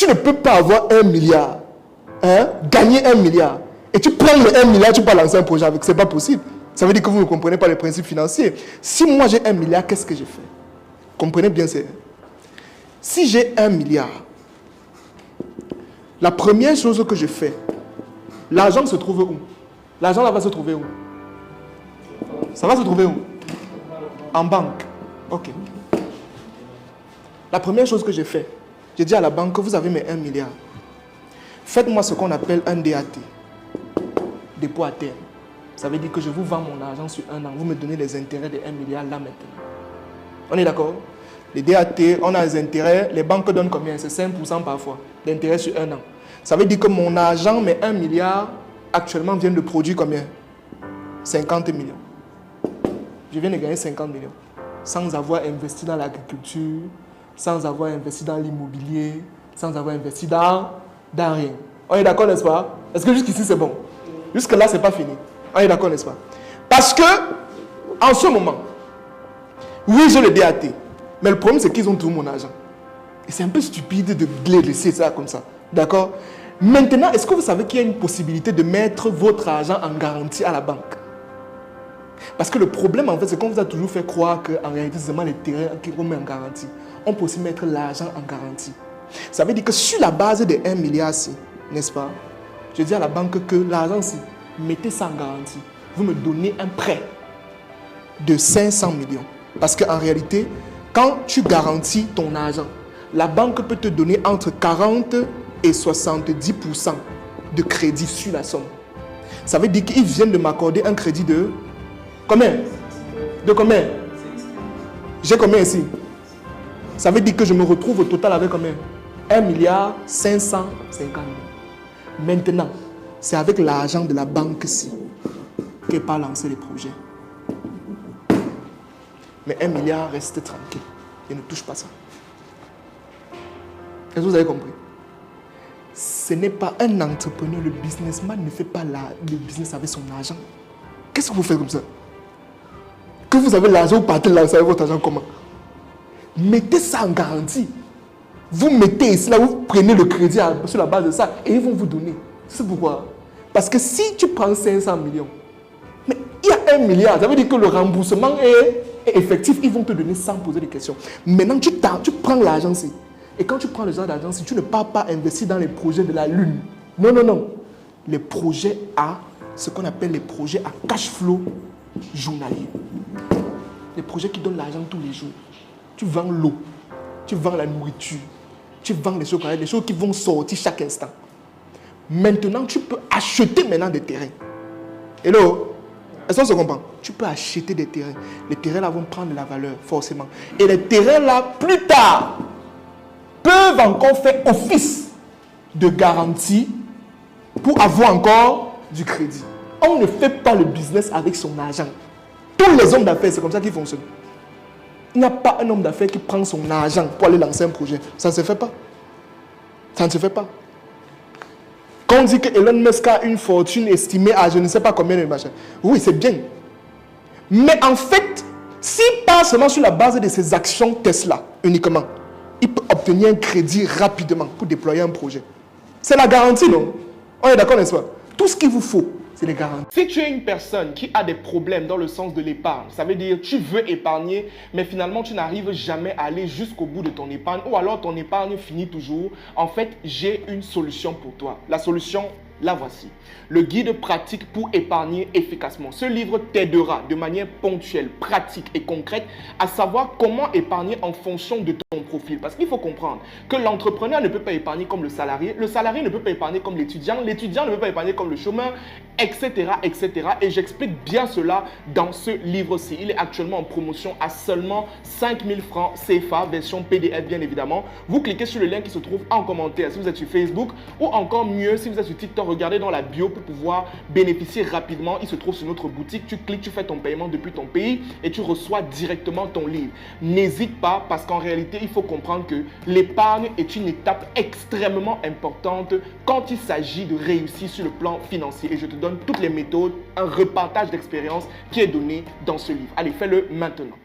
Tu ne peux pas avoir 1 milliard, hein, gagner 1 milliard, et tu prends le 1 milliard, tu peux lancer un projet avec. Ce n'est pas possible. Ça veut dire que vous ne comprenez pas les principes financiers. Si moi j'ai 1 milliard, qu'est-ce que j'ai fait? Comprenez bien, c'est... Si j'ai 1 milliard, la première chose que je fais, l'argent se trouve où? L'argent là va se trouver où? Ça va se trouver où? En banque. Ok. La première chose que j'ai fait, j'ai dit à la banque, vous avez mes 1 milliard. Faites-moi ce qu'on appelle un DAT, dépôt à terme. Ça veut dire que je vous vends mon argent sur 1 an. Vous me donnez les intérêts de 1 milliard là maintenant. On est d'accord? Les DAT, on a les intérêts. Les banques donnent combien? C'est 5% parfois d'intérêt sur 1 an. Ça veut dire que mon argent, mes 1 milliard, actuellement vient de produire combien? 50 millions. Je viens de gagner 50 millions. Sans avoir investi dans l'agriculture, sans avoir investi dans l'immobilier, sans avoir investi dans rien. On est d'accord, n'est-ce pas? Est-ce que jusqu'ici c'est bon? Jusque-là, c'est pas fini. On est d'accord, n'est-ce pas? Parce que, en ce moment, oui, j'ai le DAT, mais le problème, c'est qu'ils ont tout mon argent. Et c'est un peu stupide de les laisser ça comme ça. D'accord? Maintenant, est-ce que vous savez qu'il y a une possibilité de mettre votre argent en garantie à la banque? Parce que le problème, en fait, c'est qu'on vous a toujours fait croire qu'en réalité, c'est seulement les terrains qu'on met en garantie. On peut aussi mettre l'argent en garantie. Ça veut dire que sur la base de 1 milliard, n'est-ce pas? Je dis à la banque que l'argent, mettez ça en garantie. Vous me donnez un prêt de 500 millions. Parce qu'en réalité, quand tu garantis ton argent, la banque peut te donner entre 40 et 70% de crédit sur la somme. Ça veut dire qu'ils viennent de m'accorder un crédit de combien? De combien? J'ai combien ici? Ça veut dire que je me retrouve au total avec combien? 1 milliard 550 000. Maintenant, c'est avec l'argent de la banque-ci qu'elle va lancer les projets. Mais 1 milliard reste tranquille. Et ne touche pas ça. Est-ce que vous avez compris? Ce n'est pas un entrepreneur, le businessman ne fait pas le business avec son argent. Qu'est-ce que vous faites comme ça? Que vous avez l'argent, vous partez lancer avec votre argent comment? Mettez ça en garantie. Vous mettez ici, là, vous prenez le crédit sur la base de ça et ils vont vous donner. C'est pourquoi? Parce que si tu prends 500 millions, mais il y a 1 milliard, ça veut dire que le remboursement est effectif, ils vont te donner sans poser de questions. Maintenant, tu prends l'argent ici. Et quand tu prends le genre d'argent, si tu ne pars pas investir dans les projets de la Lune, non, non, non. Les projets à, ce qu'on appelle les projets à cash flow journalier. Les projets qui donnent l'argent tous les jours. Tu vends l'eau, tu vends la nourriture, tu vends les choses qui vont sortir chaque instant. Maintenant, tu peux acheter maintenant des terrains. Hello? Est-ce qu'on se comprend? Tu peux acheter des terrains. Les terrains là vont prendre de la valeur, forcément. Et les terrains là, plus tard, peuvent encore faire office de garantie pour avoir encore du crédit. On ne fait pas le business avec son argent. Tous les hommes d'affaires, c'est comme ça qu'ils fonctionnent. Il n'y a pas un homme d'affaires qui prend son argent pour aller lancer un projet. Ça ne se fait pas. Ça ne se fait pas. Quand on dit que Elon Musk a une fortune estimée à je ne sais pas combien de machins, oui, c'est bien. Mais en fait, s'il passe seulement sur la base de ses actions Tesla uniquement, il peut obtenir un crédit rapidement pour déployer un projet. C'est la garantie, non? On est d'accord, n'est-ce pas? Tout ce qu'il vous faut, c'est les garanties. Si tu es une personne qui a des problèmes dans le sens de l'épargne, ça veut dire que tu veux épargner, mais finalement tu n'arrives jamais à aller jusqu'au bout de ton épargne, ou alors ton épargne finit toujours, en fait, j'ai une solution pour toi. La solution, la voici. Le guide pratique pour épargner efficacement. Ce livre t'aidera de manière ponctuelle, pratique et concrète à savoir comment épargner en fonction de ton profil. Parce qu'il faut comprendre que l'entrepreneur ne peut pas épargner comme le salarié ne peut pas épargner comme l'étudiant ne peut pas épargner comme le chômeur, etc. etc. Et j'explique bien cela dans ce livre-ci. Il est actuellement en promotion à seulement 5 000 francs CFA, version PDF bien évidemment. Vous cliquez sur le lien qui se trouve en commentaire si vous êtes sur Facebook, ou encore mieux si vous êtes sur TikTok, regardez dans la bio pour pouvoir bénéficier rapidement. Il se trouve sur notre boutique. Tu cliques, tu fais ton paiement depuis ton pays et tu reçois directement ton livre. N'hésite pas, parce qu'en réalité, il faut comprendre que l'épargne est une étape extrêmement importante quand il s'agit de réussir sur le plan financier. Et je te donne toutes les méthodes, un repartage d'expérience qui est donné dans ce livre. Allez, fais-le maintenant.